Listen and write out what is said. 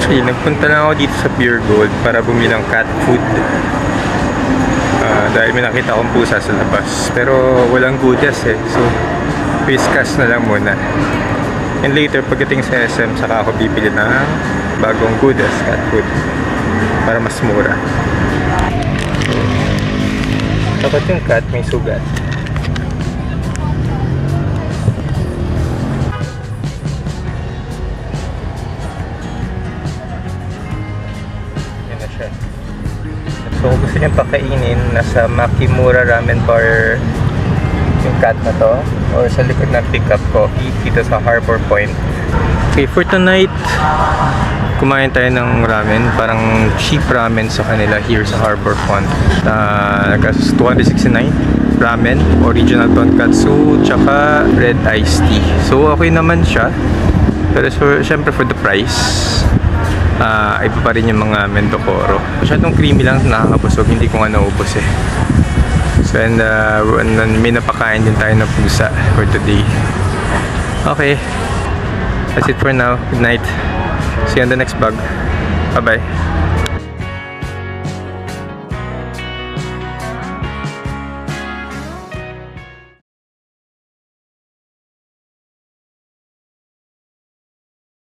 Actually, nagpunta lang ako dito sa Pure Gold para bumili ng cat food. Dahil may nakita akong pusa sa labas. Pero walang Goudas eh. So, Whiskas na lang muna. And later, pagdating sa SM, saka ako bibili ng bagong Goudas cat food. Para mas mura. Dapat yung cat may sugat. Yan na siya. So kung gusto niyang pakainin, nasa Makimura Ramen Bar yung cat na to, or sa likod ng Pickup Coffee dito sa Harbor Point. Okay, for tonight, kumain tayo ng ramen, parang cheap ramen sa kanila here sa Harbor Point. Nagkasos 269 ramen, original tonkatsu, tsaka red iced tea. So okay naman siya, pero syempre for the price, iba pa rin yung mga Mendocoro. Masyadong creamy lang, nakakabusog, hindi ko nga naubos eh. So and may napakain din tayo ng pusa for today. Okay, that's it for now. Good night. See you on the next vlog. Bye bye.